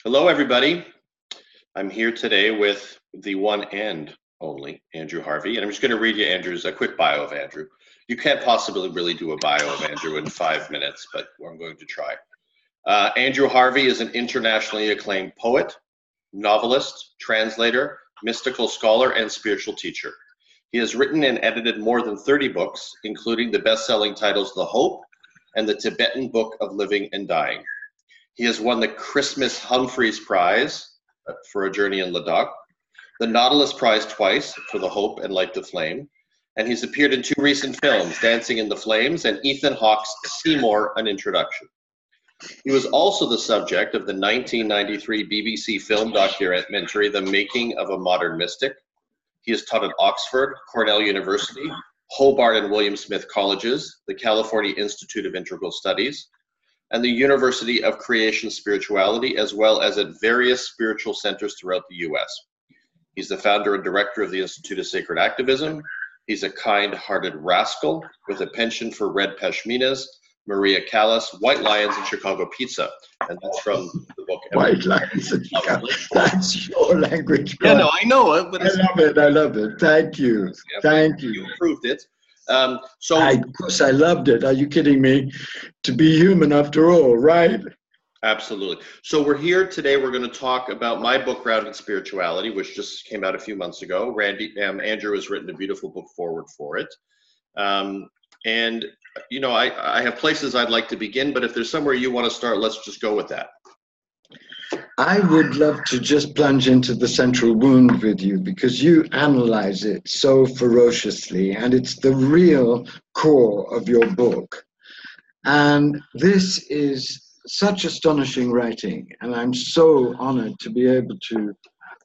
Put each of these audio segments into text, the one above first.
Hello, everybody. I'm here today with the one and only Andrew Harvey, and I'm just going to read you a quick bio of Andrew. You can't possibly really do a bio of Andrew in 5 minutes, but I'm going to try. Andrew Harvey is an internationally acclaimed poet, novelist, translator, mystical scholar, and spiritual teacher. He has written and edited more than 30 books, including the best-selling titles The Hope and the Tibetan Book of Living and Dying. He has won the Christmas Humphreys Prize for A Journey in Ladakh, the Nautilus Prize twice for The Hope and Light the Flame, and he's appeared in 2 recent films, Dancing in the Flames and Ethan Hawke's Seymour, An Introduction. He was also the subject of the 1993 BBC film documentary, The Making of a Modern Mystic. He has taught at Oxford, Cornell University, Hobart and William Smith Colleges, the California Institute of Integral Studies, and the University of Creation Spirituality, as well as at various spiritual centers throughout the U.S. He's the founder and director of the Institute of Sacred Activism. He's a kind-hearted rascal with a penchant for red pashminas, Maria Callas, White Lions, and Chicago Pizza. And that's from the book. White Lions and Chicago. That's your language. Yeah, no, I know it. But I love it. I love it. Thank you. Yeah, Thank you. You proved it. Of course, I loved it. Are you kidding me? To be human after all, right? Absolutely. So we're here today. We're going to talk about my book, Grounded Spirituality, which just came out a few months ago. Andrew has written a beautiful book forward for it. And, you know, I have places I'd like to begin, but if there's somewhere you want to start, let's just go with that. I would love to just plunge into the central wound with you because you analyze it so ferociously, and it's the real core of your book. And this is such astonishing writing, and I'm so honored to be able to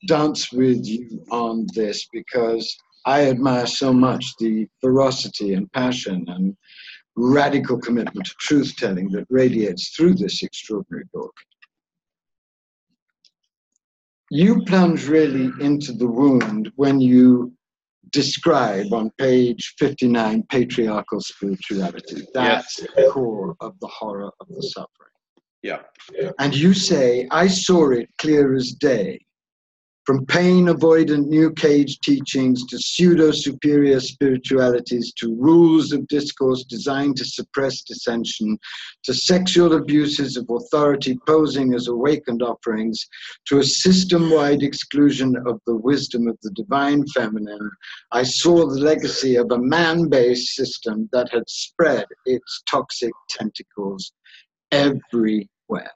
dance with you on this because I admire so much the ferocity and passion and radical commitment to truth-telling that radiates through this extraordinary book. You plunge really into the wound when you describe on page 59 patriarchal spirituality. That's the core of the horror of the suffering. Yeah. And you say, I saw it clear as day. From pain-avoidant New Cage teachings to pseudo-superior spiritualities to rules of discourse designed to suppress dissension, to sexual abuses of authority posing as awakened offerings, to a system-wide exclusion of the wisdom of the divine feminine, I saw the legacy of a man-based system that had spread its toxic tentacles everywhere.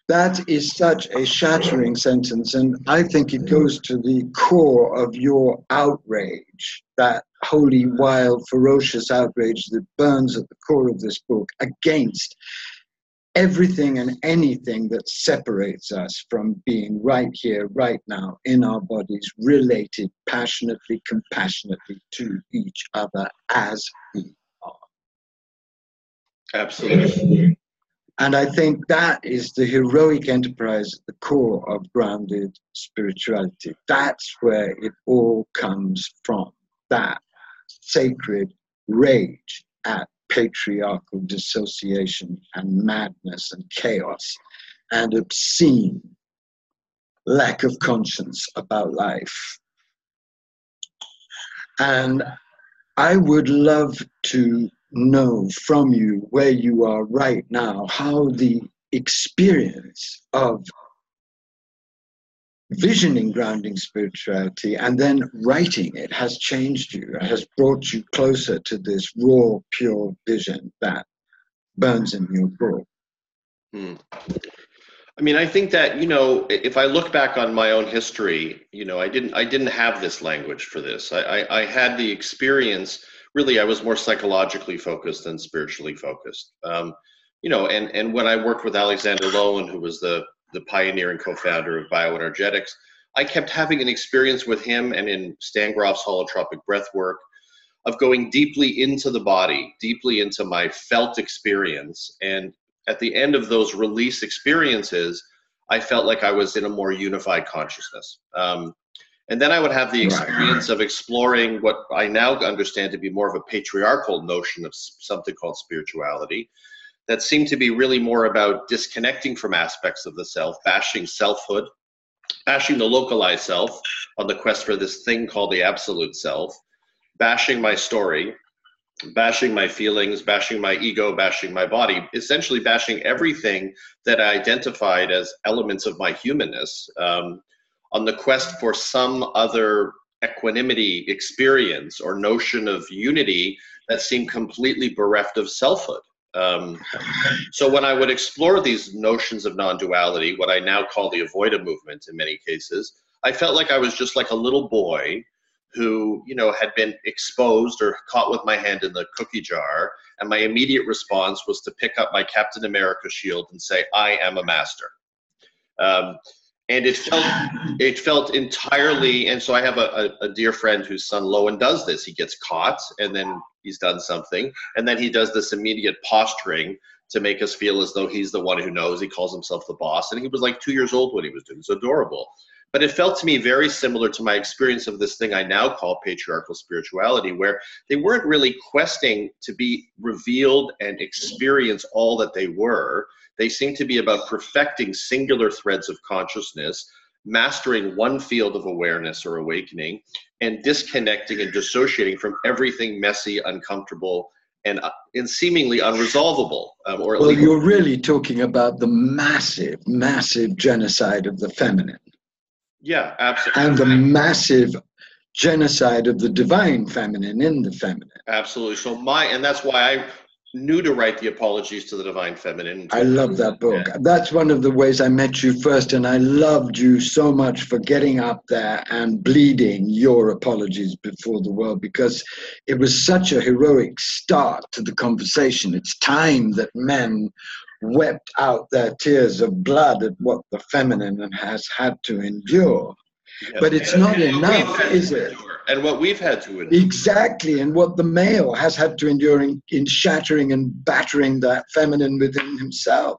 That is such a shattering sentence, and I think it goes to the core of your outrage, that holy, wild, ferocious outrage that burns at the core of this book against everything and anything that separates us from being right here, right now, in our bodies, related passionately, compassionately to each other as we are. Absolutely. And I think that is the heroic enterprise at the core of grounded spirituality. That's where it all comes from, that sacred rage at patriarchal dissociation and madness and chaos and obscene lack of conscience about life. And I would love to know from you where you are right now, how the experience of visioning grounding spirituality and then writing it has changed you, has brought you closer to this raw, pure vision that burns in your book. I mean, I think that, you know, if I look back on my own history, you know, I didn't have this language for this. I had the experience. Really, I was more psychologically focused than spiritually focused. You know, and when I worked with Alexander Lowen, who was the pioneer and co-founder of bioenergetics, I kept having an experience with him and in Stan Grof's holotropic breath work of going deeply into the body, deeply into my felt experience. And at the end of those release experiences, I felt like I was in a more unified consciousness. And then I would have the experience of exploring what I now understand to be more of a patriarchal notion of something called spirituality that seemed to be really more about disconnecting from aspects of the self, bashing selfhood, bashing the localized self on the quest for this thing called the absolute self, bashing my story, bashing my feelings, bashing my ego, bashing my body, essentially bashing everything that I identified as elements of my humanness, on the quest for some other equanimity experience or notion of unity that seemed completely bereft of selfhood. So when I would explore these notions of non-duality, what I now call the avoida movement in many cases, I felt like I was just like a little boy who, you know, had been exposed or caught with my hand in the cookie jar, and my immediate response was to pick up my Captain America shield and say, I am a master. And it felt entirely, and so I have a dear friend whose son Lowen does this. He gets caught, and then he's done something, and then he does this immediate posturing to make us feel as though he's the one who knows. He calls himself the boss, and he was like 2 years old when he was doing it. It's adorable. But it felt to me very similar to my experience of this thing I now call patriarchal spirituality, where they weren't really questing to be revealed and experience all that they were. They seemed to be about perfecting singular threads of consciousness, mastering one field of awareness or awakening, and disconnecting and dissociating from everything messy, uncomfortable, and seemingly unresolvable. Or at least you're really talking about the massive, massive genocide of the feminine. Yeah, absolutely. And the massive genocide of the divine feminine in the feminine. Absolutely. So and that's why I knew to write the Apologies to the Divine Feminine. I love that book. Yeah. That's one of the ways I met you first, and I loved you so much for getting up there and bleeding your apologies before the world, because it was such a heroic start to the conversation. It's time that men wept out their tears of blood at what the feminine has had to endure. Yes. But it's not enough, is it? And what we've had to endure. Exactly, and what the male has had to endure in shattering and battering that feminine within himself.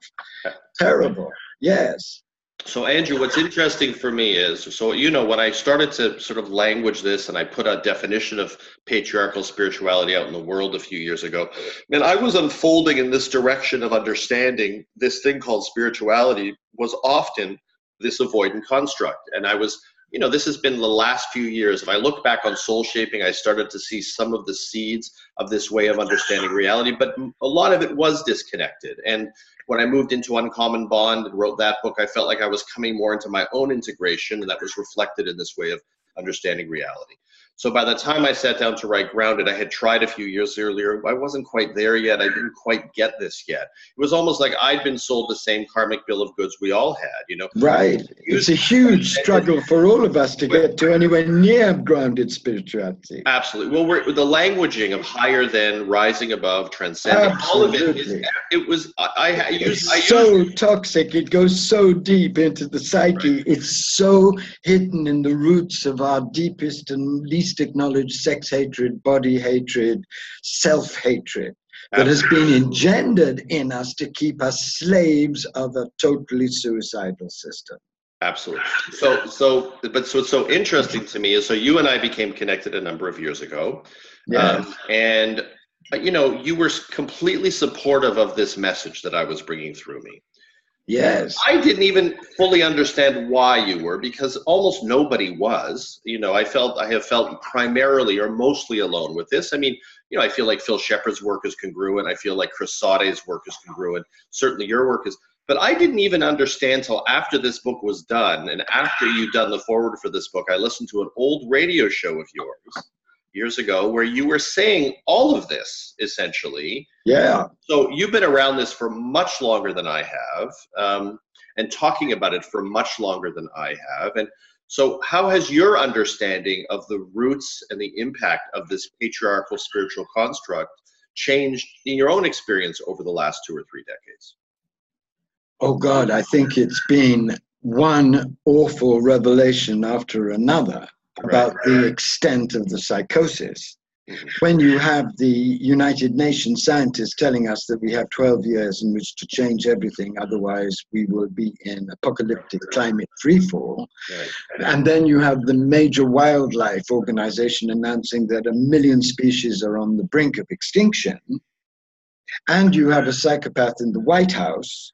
Terrible, yes. So Andrew, what's interesting for me is, so, you know, when I started to sort of language this and I put a definition of patriarchal spirituality out in the world a few years ago, man, I was unfolding in this direction of understanding this thing called spirituality was often this avoidant construct. And I was, you know, this has been the last few years. If I look back on soul shaping, I started to see some of the seeds of this way of understanding reality, but a lot of it was disconnected. And when I moved into Uncommon Bond and wrote that book, I felt like I was coming more into my own integration, and that was reflected in this way of understanding reality. So by the time I sat down to write Grounded, I had tried a few years earlier. I wasn't quite there yet. I didn't quite get this yet. It was almost like I'd been sold the same karmic bill of goods we all had, you know. Right. It's a huge struggle for all of us to get to anywhere near grounded spirituality. Absolutely. Well, the languaging of higher than, rising above, transcending, all of it is, it was, I used so toxic. It goes so deep into the psyche. Right. It's so hidden in the roots of our deepest and least acknowledged sex hatred, body hatred, self-hatred that has been engendered in us to keep us slaves of a totally suicidal system. Absolutely. So what's so interesting to me is, so you and I became connected a number of years ago. Yes. And, you know, you were completely supportive of this message that I was bringing through me. Yes. I didn't even fully understand why you were, because almost nobody was. You know, I have felt primarily or mostly alone with this. I mean, you know, I feel like Phil Shepherd's work is congruent. I feel like Chris Saude's work is congruent. Certainly your work is. But I didn't even understand till after this book was done, and after you'd done the foreword for this book, I listened to an old radio show of yours years ago where you were saying all of this, essentially. Yeah. So you've been around this for much longer than I have, and talking about it for much longer than I have. And so how has your understanding of the roots and the impact of this patriarchal spiritual construct changed in your own experience over the last 2 or 3 decades? Oh God, I think it's been one awful revelation after another about the extent of the psychosis. When you have the United Nations scientists telling us that we have 12 years in which to change everything, otherwise we will be in apocalyptic climate freefall. And then you have the major wildlife organization announcing that 1 million species are on the brink of extinction. and you have a psychopath in the White House,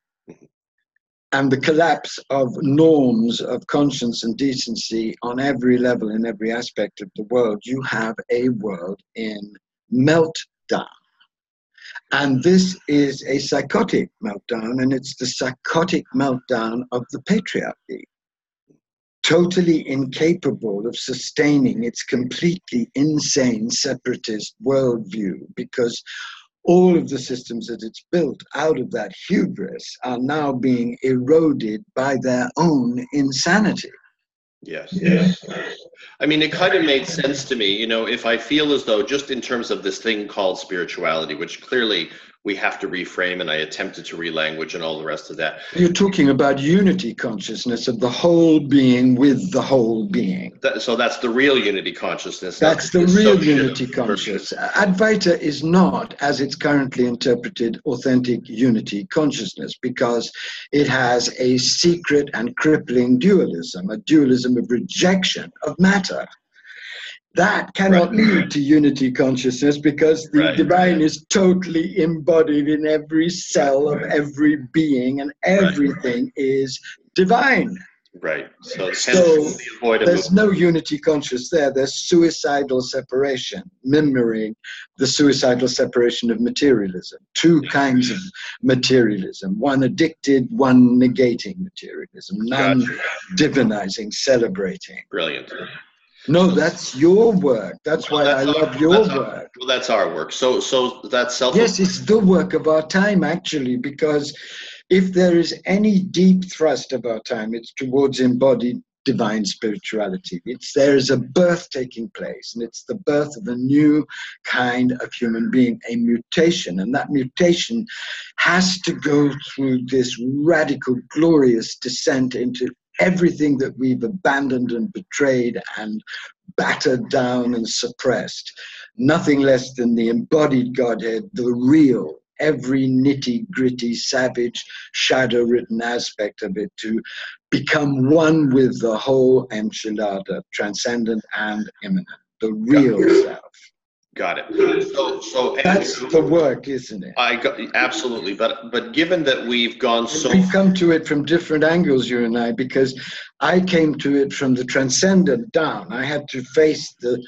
and the collapse of norms of conscience and decency on every level, in every aspect of the world, you have a world in meltdown. And this is a psychotic meltdown, and it's the psychotic meltdown of the patriarchy, totally incapable of sustaining its completely insane separatist worldview, because all of the systems that it's built out of that hubris are now being eroded by their own insanity. Yes, yes. I mean, it kind of made sense to me, if I feel as though, just in terms of this thing called spirituality, which clearly we have to reframe, and I attempted to relanguage and all the rest of that. You're talking about unity consciousness of the whole being with the whole being. So that's the real unity consciousness. That's the real unity consciousness. Advaita is not, as it's currently interpreted, authentic unity consciousness, because it has a secret and crippling dualism, a dualism of rejection of matter. That cannot lead to unity consciousness, because the divine is totally embodied in every cell of every being, and everything is divine. Right. So there's no unity conscious there. There's suicidal separation, mirroring the suicidal separation of materialism. Two kinds of materialism, one addicted, one negating materialism, none divinizing, celebrating. Brilliant. No, that's your work. That's why I love your work. Well, that's our work. So that's self. Yes, it's the work of our time, actually, because if there is any deep thrust of our time, it's towards embodied divine spirituality. There is a birth taking place, and it's the birth of a new kind of human being, a mutation. And that mutation has to go through this radical, glorious descent into everything that we've abandoned and betrayed and battered down and suppressed. Nothing less than the embodied Godhead, the real, every nitty-gritty, savage, shadow-written aspect of it, to become one with the whole enchilada, transcendent and immanent, the real self. Got it. So that's the work, isn't it? Absolutely. But given that we've gone we've come to it from different angles, you and I, because I came to it from the transcendent down. I had to face the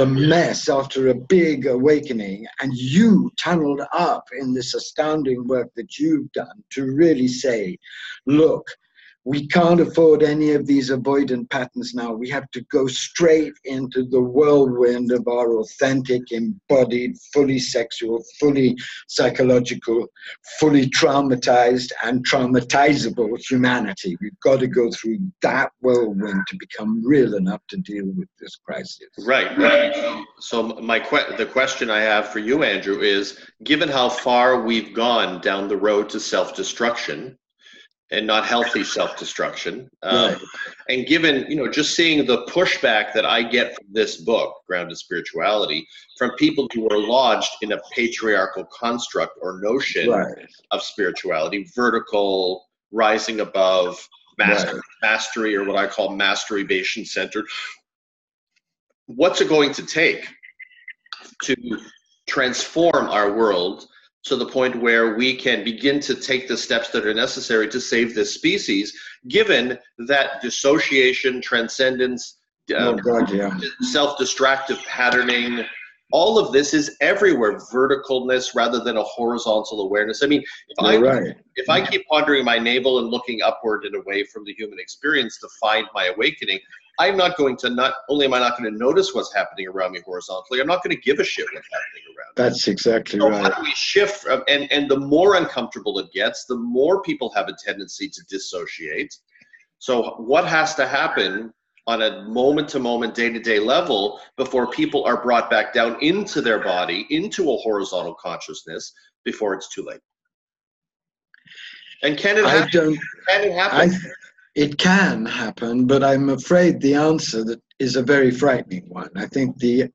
mess after a big awakening, and you tunneled up in this astounding work that you've done to really say, look, we can't afford any of these avoidant patterns now. We have to go straight into the whirlwind of our authentic, embodied, fully sexual, fully psychological, fully traumatized and traumatizable humanity. We've got to go through that whirlwind to become real enough to deal with this crisis. Right. So the question I have for you, Andrew, is, given how far we've gone down the road to self-destruction, and not healthy self-destruction. And given, just seeing the pushback that I get from this book, Grounded Spirituality, from people who are lodged in a patriarchal construct or notion of spirituality, vertical, rising above, mastery, or what I call masturbation centered. What's it going to take to transform our world to the point where we can begin to take the steps that are necessary to save this species, given that dissociation, transcendence, self-destructive patterning, all of this is everywhere, verticalness rather than a horizontal awareness. I mean, if I keep pondering my navel and looking upward and away from the human experience to find my awakening, I'm not going to, not only am I not going to notice what's happening around me horizontally, I'm not going to give a shit what's happening around me. That's exactly right. How do we shift? And the more uncomfortable it gets, the more people have a tendency to dissociate. So what has to happen on a moment-to-moment, day-to-day level before people are brought back down into their body, into a horizontal consciousness, before it's too late? And can it happen? It can happen, but I'm afraid the answer that is a very frightening one. I think the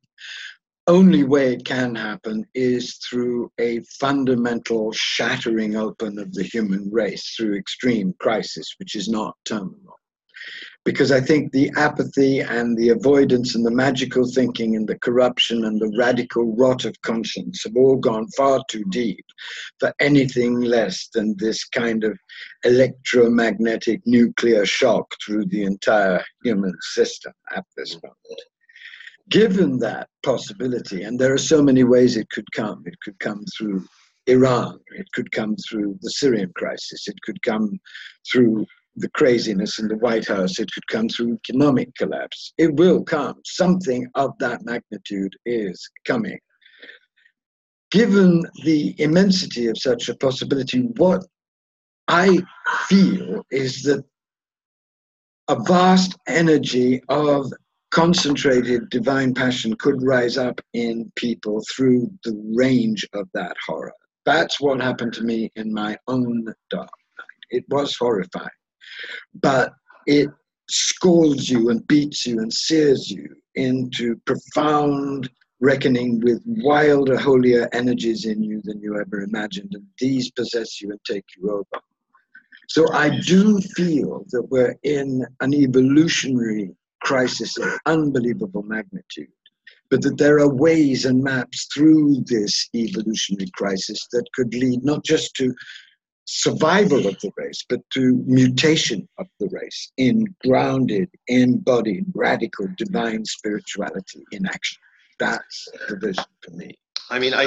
only way it can happen is through a fundamental shattering open of the human race through extreme crisis, which is not terminal. because I think the apathy and the avoidance and the magical thinking and the corruption and the radical rot of conscience have all gone far too deep for anything less than this kind of electromagnetic nuclear shock through the entire human system at this moment. Given that possibility, and there are so many ways it could come through Iran, it could come through the Syrian crisis, it could come through the craziness in the White House, it could come through economic collapse. It will come. Something of that magnitude is coming. Given the immensity of such a possibility, what I feel is that a vast energy of concentrated divine passion could rise up in people through the range of that horror. That's what happened to me in my own dark night. It was horrifying, but it scalds you and beats you and sears you into profound reckoning with wilder, holier energies in you than you ever imagined, and these possess you and take you over. So I do feel that we're in an evolutionary crisis of unbelievable magnitude, but that there are ways and maps through this evolutionary crisis that could lead not just to survival of the race, but to mutation of the race in grounded, embodied, radical, divine spirituality in action. That's the vision for me. I mean, I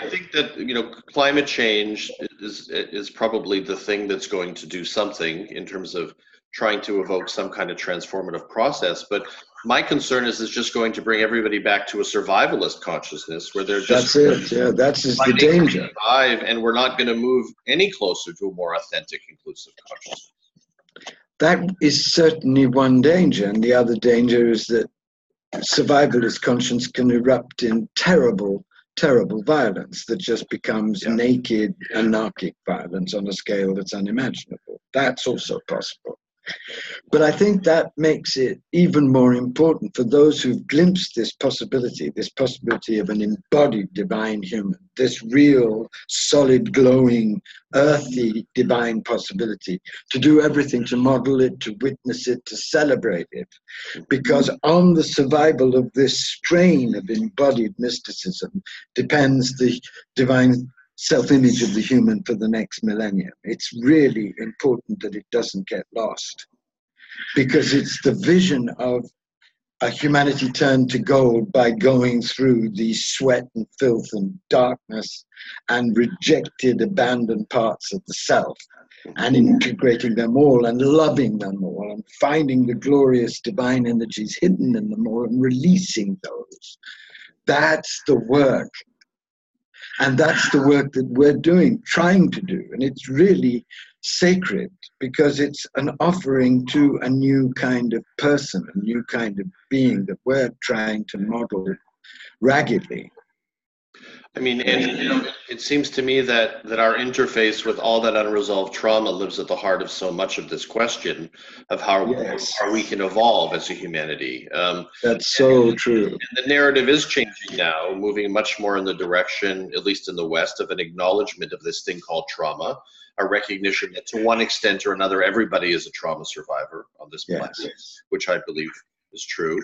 think that, you know, climate change is probably the thing that's going to do something in terms of trying to evoke some kind of transformative process. But my concern is it's just going to bring everybody back to a survivalist consciousness where they're just— That's it. Yeah, that's the danger. Survive, and we're not going to move any closer to a more authentic, inclusive consciousness. That is certainly one danger, and the other danger is that survivalist conscience can erupt in terrible violence that just becomes naked, anarchic violence on a scale that's unimaginable. That's also possible. But I think that makes it even more important for those who've glimpsed this possibility of an embodied divine human, this real, solid, glowing, earthy divine possibility, to do everything to model it, to witness it, to celebrate it. Because on the survival of this strain of embodied mysticism depends the divine self-image of the human for the next millennium. It's really important that it doesn't get lost, because it's the vision of a humanity turned to gold by going through the sweat and filth and darkness and rejected, abandoned parts of the self, and integrating them all and loving them all and finding the glorious divine energies hidden in them all and releasing those. That's the work. And that's the work that we're doing, trying to do. And it's really sacred because it's an offering to a new kind of person, a new kind of being that we're trying to model raggedly. I mean, and you know, it seems to me that our interface with all that unresolved trauma lives at the heart of so much of this question of how we can evolve as a humanity. That's so true. And the narrative is changing now, moving much more in the direction, at least in the West, of an acknowledgement of this thing called trauma, a recognition that to one extent or another, everybody is a trauma survivor on this planet, which I believe is true.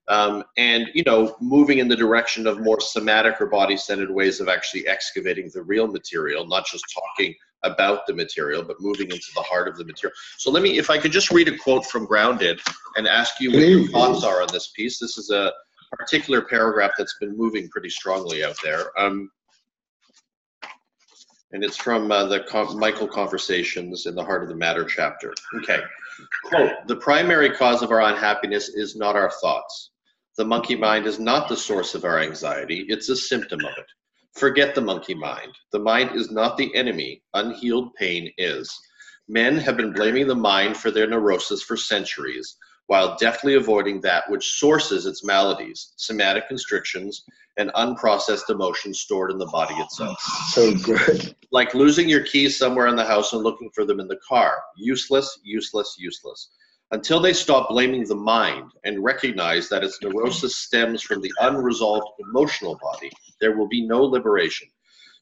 And, you know, moving in the direction of more somatic or body-centered ways of actually excavating the real material, not just talking about the material, but moving into the heart of the material. So let me, if I could just read a quote from Grounded and ask you what your thoughts are on this piece. This is a particular paragraph that's been moving pretty strongly out there. And it's from the Michael Conversations in the Heart of the Matter chapter. Okay, quote, "The primary cause of our unhappiness is not our thoughts. The monkey mind is not the source of our anxiety, it's a symptom of it. Forget the monkey mind. The mind is not the enemy, unhealed pain is. Men have been blaming the mind for their neurosis for centuries, while deftly avoiding that which sources its maladies, somatic constrictions, and unprocessed emotions stored in the body itself." So good. Like losing your keys somewhere in the house and looking for them in the car. Useless, useless, useless. Until they stop blaming the mind and recognize that its neurosis stems from the unresolved emotional body, there will be no liberation.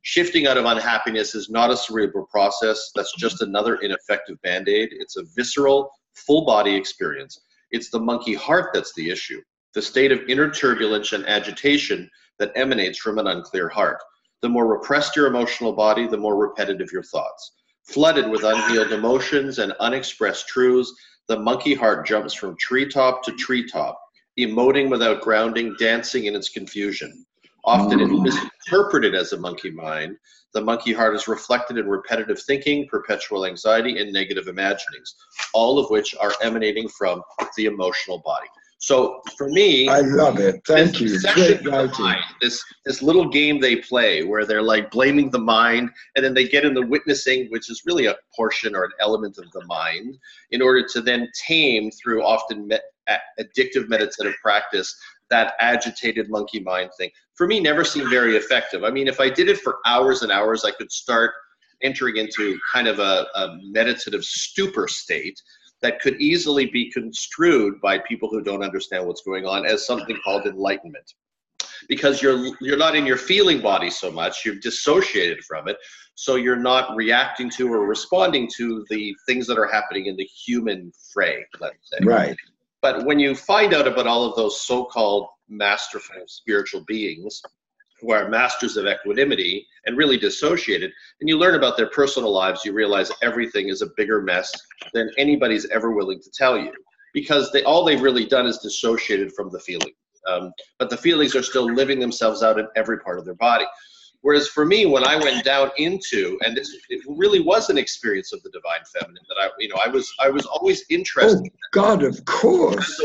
Shifting out of unhappiness is not a cerebral process. That's just another ineffective Band-Aid. It's a visceral, full body experience. It's the monkey heart that's the issue, the state of inner turbulence and agitation that emanates from an unclear heart. The more repressed your emotional body, the more repetitive your thoughts. Flooded with unhealed emotions and unexpressed truths, the monkey heart jumps from treetop to treetop, emoting without grounding, dancing in its confusion. Often it is misinterpreted as a monkey mind. The monkey heart is reflected in repetitive thinking, perpetual anxiety, and negative imaginings, all of which are emanating from the emotional body. So for me, I love it. Thank you. Great writing. This little game they play where they're like blaming the mind, and then they get in the witnessing, which is really a portion or an element of the mind, in order to then tame through often addictive meditative practice that agitated monkey mind thing. For me, never seemed very effective. I mean, if I did it for hours and hours, I could start entering into kind of a meditative stupor state that could easily be construed by people who don't understand what's going on as something called enlightenment. Because you're not in your feeling body so much, you've dissociated from it, so you're not reacting to or responding to the things that are happening in the human fray, let's say. Right. But when you find out about all of those so-called masterful spiritual beings who are masters of equanimity and really dissociated, and you learn about their personal lives, you realize everything is a bigger mess than anybody's ever willing to tell you, because all they've really done is dissociated from the feeling. But the feelings are still living themselves out in every part of their body. Whereas for me, when I went down into, and it really was an experience of the divine feminine that I was always interested. Oh God, of course.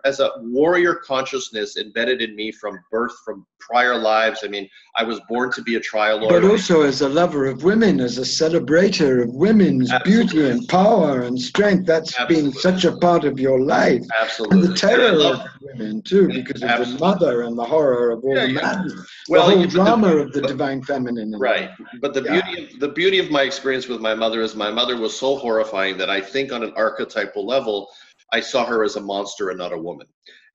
As a warrior consciousness embedded in me from birth, from prior lives. I mean, I was born to be a trial lawyer. But also as a lover of women, as a celebrator of women's beauty and power and strength. That's been such a part of your life. Absolutely. And the terror of women too, because of the mother and the horror of all the madness. Well, the whole drama of the divine feminine. Right. But the beauty of my experience with my mother is my mother was so horrifying that I think on an archetypal level, I saw her as a monster and not a woman.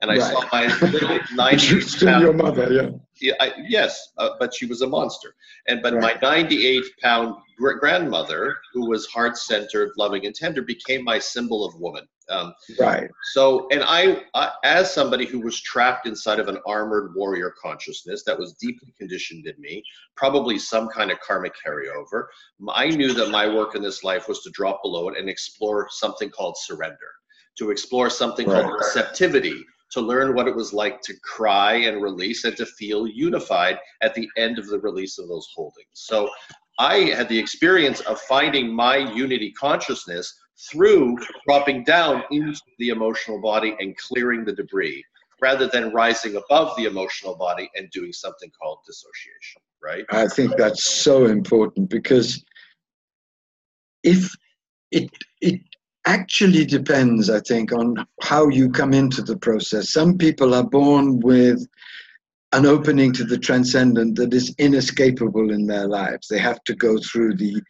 And I saw my little 98-pound... your mother, yes, but she was a monster. But my 98-pound grandmother, who was heart-centered, loving, and tender, became my symbol of woman. Right. So, and I, as somebody who was trapped inside of an armored warrior consciousness that was deeply conditioned in me, probably some kind of karmic carryover, I knew that my work in this life was to drop below it and explore something called surrender, to explore something called receptivity, to learn what it was like to cry and release and to feel unified at the end of the release of those holdings. So I had the experience of finding my unity consciousness through dropping down into the emotional body and clearing the debris, rather than rising above the emotional body and doing something called dissociation, right? I think that's so important, because if it actually depends, I think, on how you come into the process. Some people are born with an opening to the transcendent that is inescapable in their lives. They have to go through the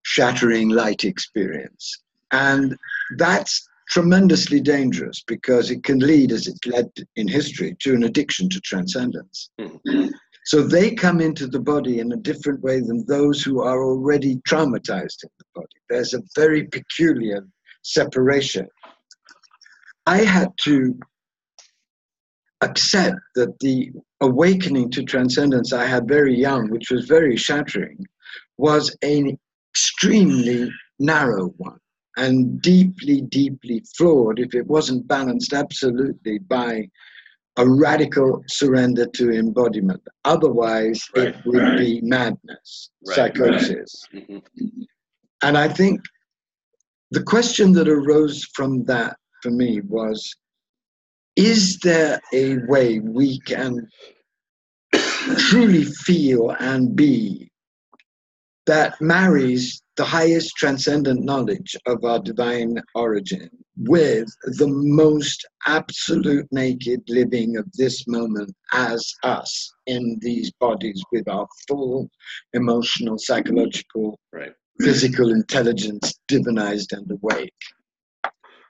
shattering light experience. And that's tremendously dangerous, because it can lead, as it's led in history, to an addiction to transcendence. Mm-hmm. So they come into the body in a different way than those who are already traumatized in the body. There's a very peculiar separation. I had to accept that the awakening to transcendence I had very young, which was very shattering, was an extremely narrow one and deeply, deeply flawed if it wasn't balanced absolutely by a radical surrender to embodiment. Otherwise, it would be madness, psychosis. Mm-hmm. And I think the question that arose from that for me was, is there a way we can truly feel and be that marries the highest transcendent knowledge of our divine origin with the most absolute naked living of this moment as us in these bodies with our full emotional, psychological, physical intelligence divinized and awake?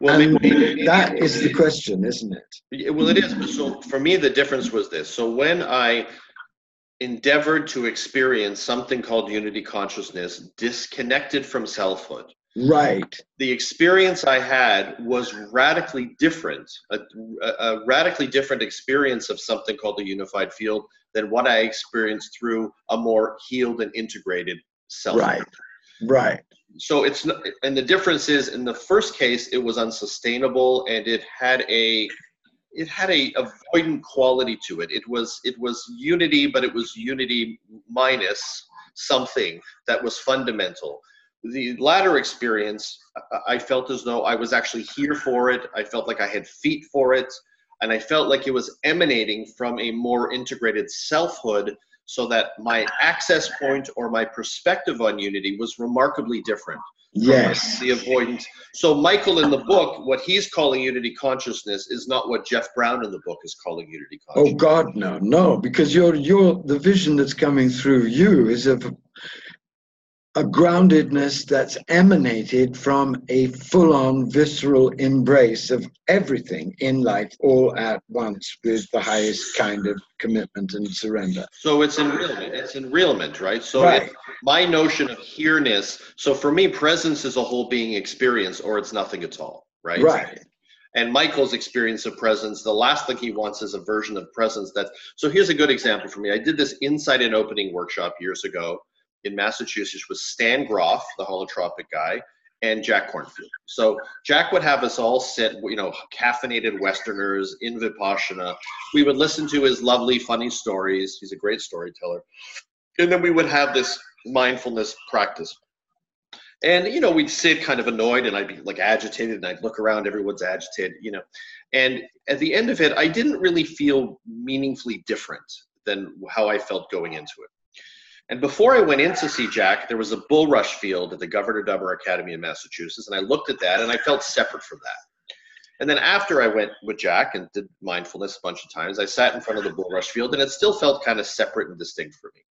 Well, that is the question, isn't it? Well, it is. So for me, the difference was this. So when I endeavored to experience something called unity consciousness, disconnected from selfhood, Right. The experience I had was radically different, a radically different experience of something called the unified field than what I experienced through a more healed and integrated self. Right. Right. So it's not, and the difference is, in the first case, it was unsustainable, and it had a avoidant quality to it. It was unity, but it was unity minus something that was fundamental. The latter experience, I felt as though I was actually here for it. I felt like I had feet for it, and I felt like it was emanating from a more integrated selfhood, so that my access point or my perspective on unity was remarkably different. Yes. The avoidant. So Michael in the book, what he's calling unity consciousness is not what Jeff Brown in the book is calling unity consciousness. Oh God, no, because the vision that's coming through you is of a groundedness that's emanated from a full-on visceral embrace of everything in life all at once, with the highest kind of commitment and surrender. So it's enrealment. It's enrealment, right? So Right. My notion of here-ness, so for me, presence is a whole being experience, or it's nothing at all, right? Right. And Michael's experience of presence, the last thing he wants is a version of presence so here's a good example for me. I did this Insight and Opening workshop years ago in Massachusetts with Stan Groff, the holotropic guy, and Jack Kornfield. So Jack would have us all sit, caffeinated Westerners in Vipassana. We would listen to his lovely, funny stories. He's a great storyteller. And then we would have this mindfulness practice. And, we'd sit kind of annoyed, and I'd be like agitated, and I'd look around, everyone's agitated, And at the end of it, I didn't really feel meaningfully different than how I felt going into it. And before I went in to see Jack, there was a bulrush field at the Governor Dummer Academy in Massachusetts, and I looked at that, and I felt separate from that. And then after I went with Jack and did mindfulness a bunch of times, I sat in front of the bulrush field, and it still felt kind of separate and distinct for me.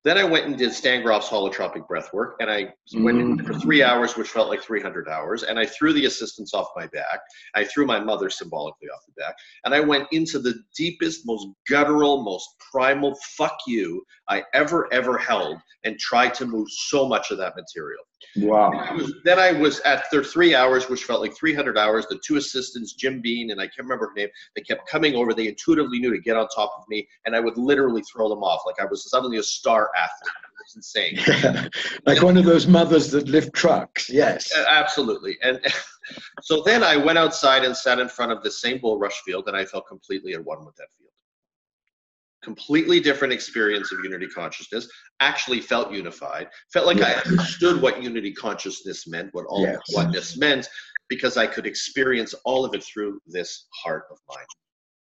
Then I went and did Stan Groff's holotropic breath work, and I went in for 3 hours, which felt like 300 hours, and I threw the assistants off my back. I threw my mother symbolically off the back, and I went into the deepest, most guttural, most primal fuck you I ever held, and tried to move so much of that material. Wow. Then I was at 3 hours, which felt like 300 hours. The two assistants, Jim Bean, and I can't remember her name, they kept coming over. They intuitively knew to get on top of me, and I would literally throw them off like I was suddenly a star athlete. It was insane. Like one of those mothers that lift trucks. Yes. Absolutely. And so then I went outside and sat in front of the same bulrush field, and I felt completely at one with that field. Completely different experience of unity consciousness. Actually felt unified. Felt like I understood what unity consciousness meant, what all oneness meant, because I could experience all of it through this heart of mine.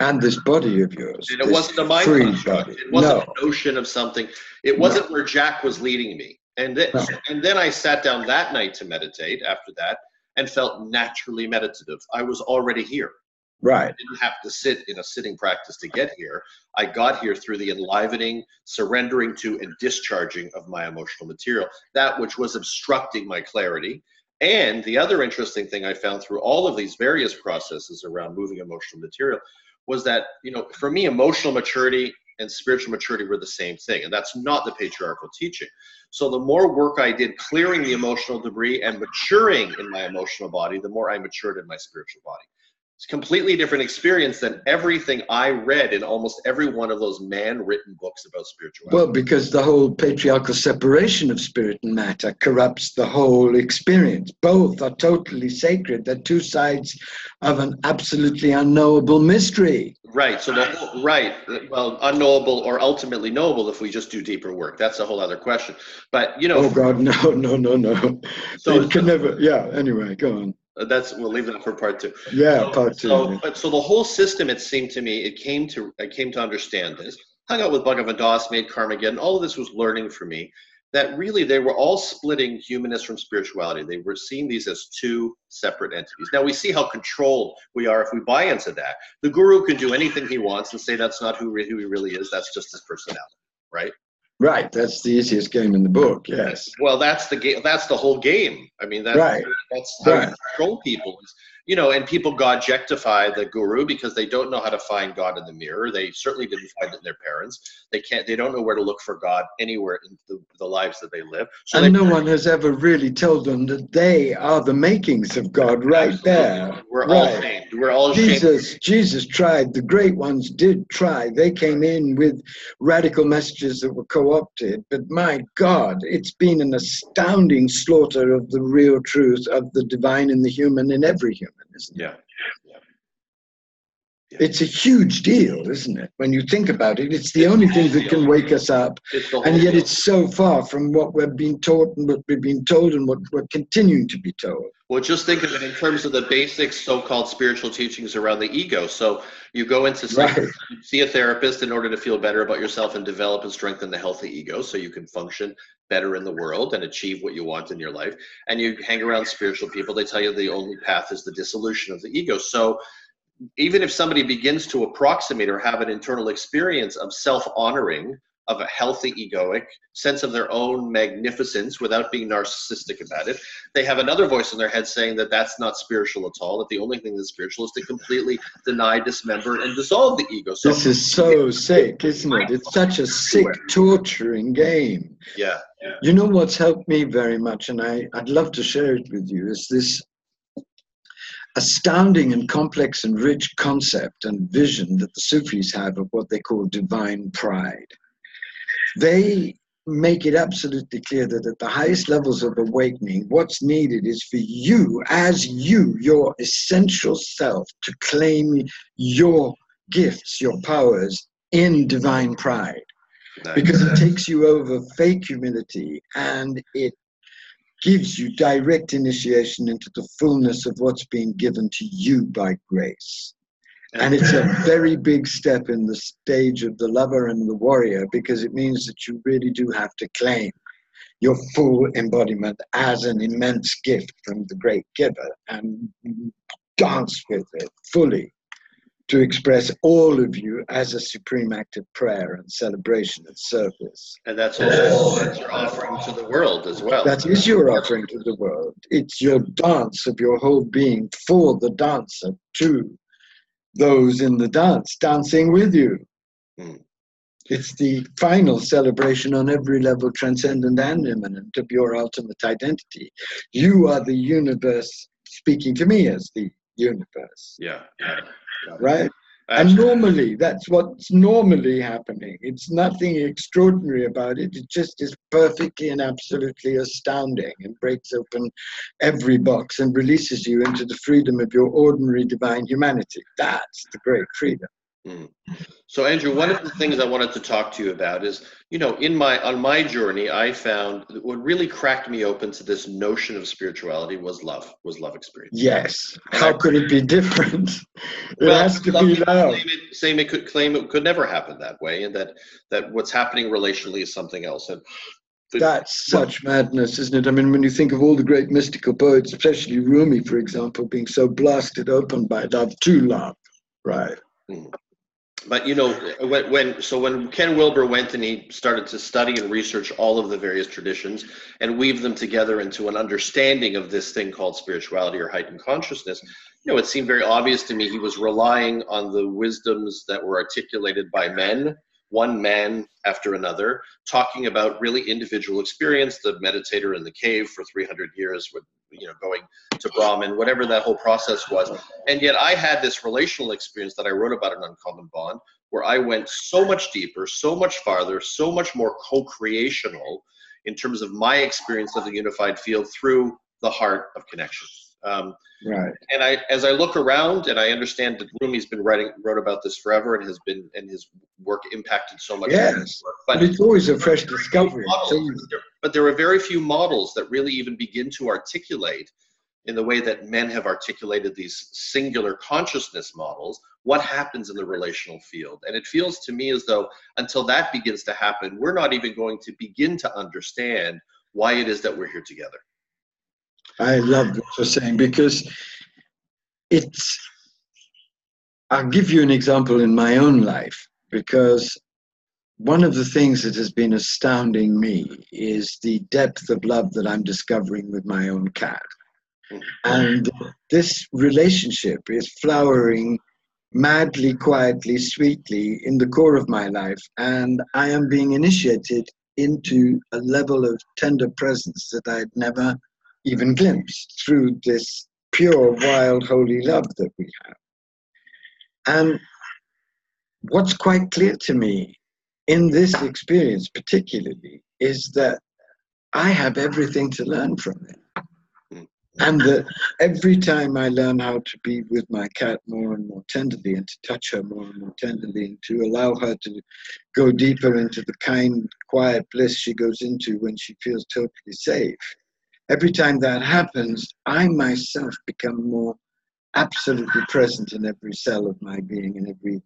And this body of yours. And it wasn't a mind construct. It wasn't a notion of something. It wasn't where Jack was leading me. And then I sat down that night to meditate after that and felt naturally meditative. I was already here. Right. I didn't have to sit in a sitting practice to get here. I got here through the enlivening, surrendering to, and discharging of my emotional material, that which was obstructing my clarity. And the other interesting thing I found through all of these various processes around moving emotional material was that, for me, emotional maturity and spiritual maturity were the same thing. And that's not the patriarchal teaching. So the more work I did clearing the emotional debris and maturing in my emotional body, the more I matured in my spiritual body. It's a completely different experience than everything I read in almost every one of those man-written books about spirituality. Well, because the whole patriarchal separation of spirit and matter corrupts the whole experience. Both are totally sacred. They're two sides of an absolutely unknowable mystery. Right. So well, unknowable or ultimately knowable if we just do deeper work. That's a whole other question. But Oh God, no. So it can never. Yeah. Anyway, go on. We'll leave that for part two. Yeah, part two. So the whole system, it seemed to me, I came to understand this. Hung out with Bhagavan Das, made Karmageddon. All of this was learning for me that really they were all splitting humanists from spirituality. They were seeing these as two separate entities. Now we see how controlled we are if we buy into that. The guru can do anything he wants and say that's not who he really is. That's just his personality, right? Right, that's the easiest game in the book. Yes. Well, that's the game. That's the whole game. I mean, that's how you control people. and people godjectify the guru because they don't know how to find God in the mirror. They certainly didn't find it in their parents. They don't know where to look for God anywhere in the lives that they live. So and no one has ever really told them that they are the makings of God right there. We're all shamed. We're all shamed. Jesus tried. The great ones did try. They came in with radical messages that were co-opted. But my God, it's been an astounding slaughter of the real truth of the divine in the human in every human, isn't it? Yeah. It's a huge deal, isn't it? When you think about it, it's the only thing that can wake us up. And yet it's so far from what we're being taught and what we've been told and what we're continuing to be told. Well, just think of it in terms of the basic so-called spiritual teachings around the ego. So you go into see a therapist in order to feel better about yourself and develop and strengthen the healthy ego so you can function better in the world and achieve what you want in your life. And you hang around spiritual people, they tell you the only path is the dissolution of the ego. So even if somebody begins to approximate or have an internal experience of self-honoring, of a healthy egoic sense of their own magnificence without being narcissistic about it, they have another voice in their head saying that that's not spiritual at all, that the only thing that's spiritual is to completely deny, dismember, and dissolve the ego. So this is so sick, isn't it? It's such a sick, torturing game. Yeah. You know what's helped me very much, and I'd love to share it with you, is this astounding and complex and rich concept and vision that the Sufis have of what they call divine pride. They make it absolutely clear that at the highest levels of awakening, what's needed is for you, as you, your essential self, to claim your gifts, your powers in divine pride. Because it takes you over fake humility and it gives you direct initiation into the fullness of what's being given to you by grace. And it's a very big step in the stage of the lover and the warrior, because it means that you really do have to claim your full embodiment as an immense gift from the great giver and dance with it fully to express all of you as a supreme act of prayer and celebration and service. And that's also your offering to the world as well. That is your offering to the world. It's your dance of your whole being for the dancer, to those in the dance, dancing with you. It's the final celebration on every level, transcendent and immanent, of your ultimate identity. You are the universe speaking to me as the universe. Yeah. Right? And normally, that's what's normally happening. It's nothing extraordinary about it. It just is perfectly and absolutely astounding and breaks open every box and releases you into the freedom of your ordinary divine humanity. That's the great freedom. So, Andrew, one of the things I wanted to talk to you about is, on my journey, I found that what really cracked me open to this notion of spirituality was love experience. Yes. How could it be different? It has to be love. It could never happen that way, and that what's happening relationally is something else. And that's such madness, isn't it? I mean, when you think of all the great mystical poets, especially Rumi, for example, being so blasted open by love to love, right? But when Ken Wilber went and he started to study and research all of the various traditions and weave them together into an understanding of this thing called spirituality or heightened consciousness, it seemed very obvious to me he was relying on the wisdoms that were articulated by men, one man after another, talking about really individual experience, the meditator in the cave for 300 years with, going to Brahman, whatever that whole process was. And yet I had this relational experience that I wrote about in Uncommon Bond, where I went so much deeper, so much farther, so much more co-creational in terms of my experience of the unified field through the heart of connection. Right. And as I look around, and I understand that Rumi's been wrote about this forever, and his work impacted so much. Yes, but it's always a fresh discovery. But there are very few models that really even begin to articulate, in the way that men have articulated these singular consciousness models, what happens in the relational field. And it feels to me as though until that begins to happen, we're not even going to begin to understand why it is that we're here together. I love what you're saying, because I'll give you an example in my own life, because one of the things that has been astounding me is the depth of love that I'm discovering with my own cat. And this relationship is flowering madly, quietly, sweetly in the core of my life. And I am being initiated into a level of tender presence that I'd never even glimpsed through this pure, wild, holy love that we have. And what's quite clear to me in this experience particularly is that I have everything to learn from it. And that every time I learn how to be with my cat more and more tenderly, and to touch her more and more tenderly, and to allow her to go deeper into the kind, quiet bliss she goes into when she feels totally safe, every time that happens, I myself become more absolutely present in every cell of my being, in every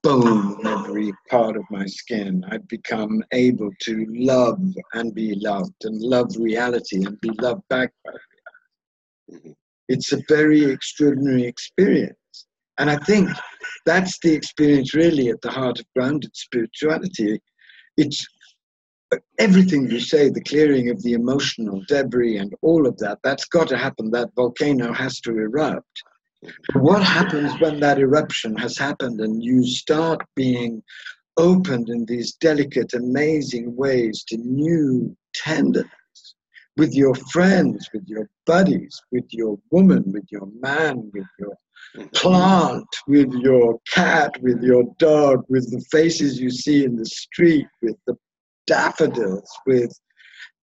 bone, in every part of my skin. I become able to love and be loved, and love reality and be loved back by reality. It's a very extraordinary experience. And I think that's the experience really at the heart of grounded spirituality. It's everything you say, the clearing of the emotional debris and all of that, that's got to happen. That volcano has to erupt. What happens when that eruption has happened and you start being opened in these delicate, amazing ways to new tenderness with your friends, with your buddies, with your woman, with your man, with your plant, with your cat, with your dog, with the faces you see in the street, with the daffodils, with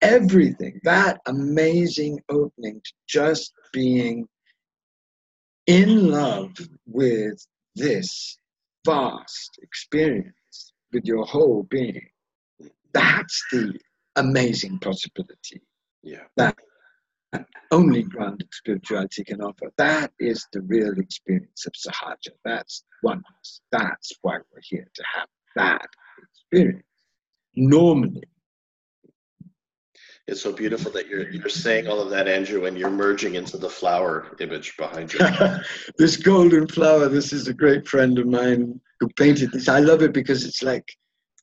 everything. That amazing opening to just being in love with this vast experience with your whole being. That's the amazing possibility. Yeah. That only grounded spirituality can offer. That is the real experience of Sahaja. That's oneness. That's why we're here, to have that experience. Normally. It's so beautiful that you're saying all of that, Andrew, and you're merging into the flower image behind you. This golden flower, this is a great friend of mine who painted this. I love it because it's like,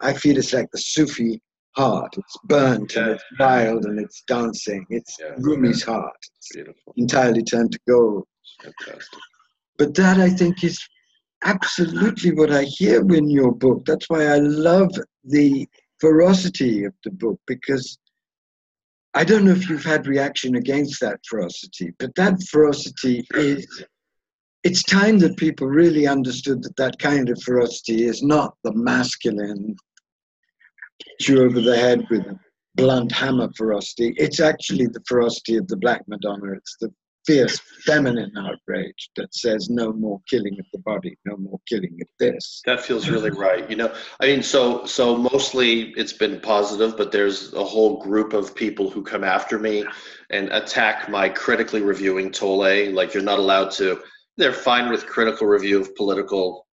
I feel it's like the Sufi heart. It's burnt and it's wild and it's dancing. It's Rumi's heart. It's beautiful. Entirely turned to gold. Fantastic. But that, I think, is absolutely what I hear in your book. That's why I love the ferocity of the book, because I don't know if you've had reaction against that ferocity, but that ferocity is, it's time that people really understood that that kind of ferocity is not the masculine, hit you over the head with a blunt hammer ferocity. It's actually the ferocity of the Black Madonna. It's the fierce feminine outrage that says no more killing of the body, no more killing of this. That feels really right. You know, I mean, so mostly it's been positive, but there's a whole group of people who come after me and attack my critically reviewing Tolle. Like, you're not allowed to. They're fine with critical review of political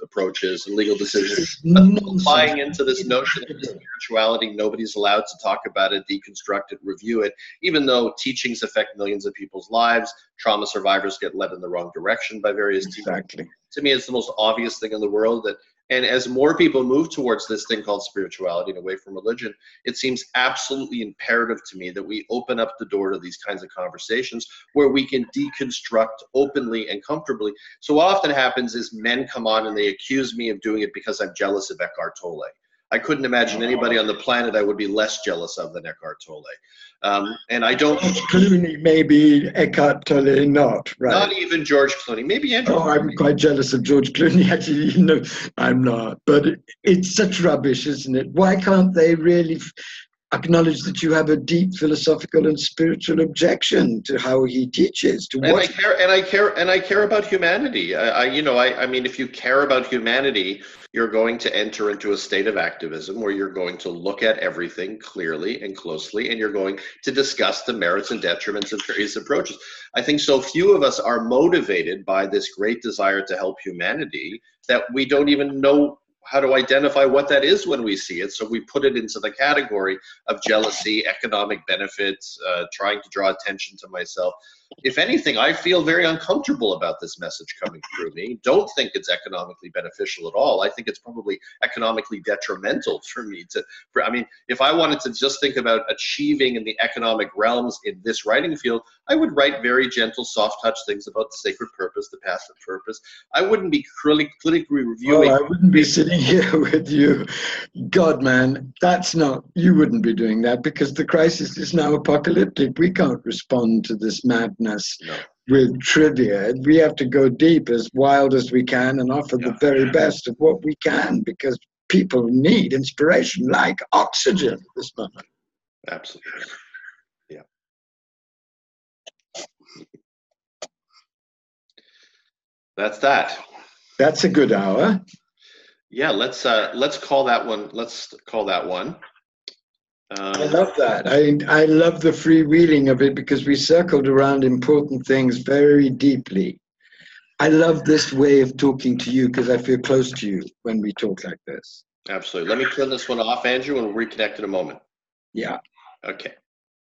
approaches and legal decisions, but buying into this notion of spirituality, nobody's allowed to talk about it, deconstruct it, review it, even though teachings affect millions of people's lives. Trauma survivors get led in the wrong direction by various teachings. To me, it's the most obvious thing in the world. That, and as more people move towards this thing called spirituality and away from religion, it seems absolutely imperative to me that we open up the door to these kinds of conversations where we can deconstruct openly and comfortably. So what often happens is men come on and they accuse me of doing it because I'm jealous of Eckhart Tolle. I couldn't imagine anybody on the planet I would be less jealous of than Eckhart Tolle. And I don't... George Clooney, maybe. Eckhart Tolle, not, right? Not even George Clooney. Maybe Andrew Harvey. I'm quite jealous of George Clooney, actually. No, I'm not. But it's such rubbish, isn't it? Why can't they really acknowledge that you have a deep philosophical and spiritual objection to how he teaches? To what? I care about humanity. I mean, if you care about humanity, you're going to enter into a state of activism where you're going to look at everything clearly and closely, and you're going to discuss the merits and detriments of various approaches. I think so few of us are motivated by this great desire to help humanity that we don't even know how to identify what that is when we see it. So we put it into the category of jealousy, economic benefits, trying to draw attention to myself. If anything, I feel very uncomfortable about this message coming through me. Don't think it's economically beneficial at all. I think it's probably economically detrimental for me I mean, if I wanted to just think about achieving in the economic realms in this writing field, I would write very gentle, soft touch things about the sacred purpose, the passive purpose. I wouldn't be critically reviewing. Oh, I wouldn't be sitting here with you. God, man, you wouldn't be doing that, because the crisis is now apocalyptic. We can't respond to this madness with trivia. We have to go deep, as wild as we can, and offer the very best of what we can, because people need inspiration like oxygen at this moment. Absolutely. Yeah. That's that. That's a good hour. Yeah, let's call that one. Let's call that one. I love that. I love the freewheeling of it, because we circled around important things very deeply. I love this way of talking to you, because I feel close to you when we talk like this. Absolutely. Let me turn this one off, Andrew, and we'll reconnect in a moment. Yeah. Okay.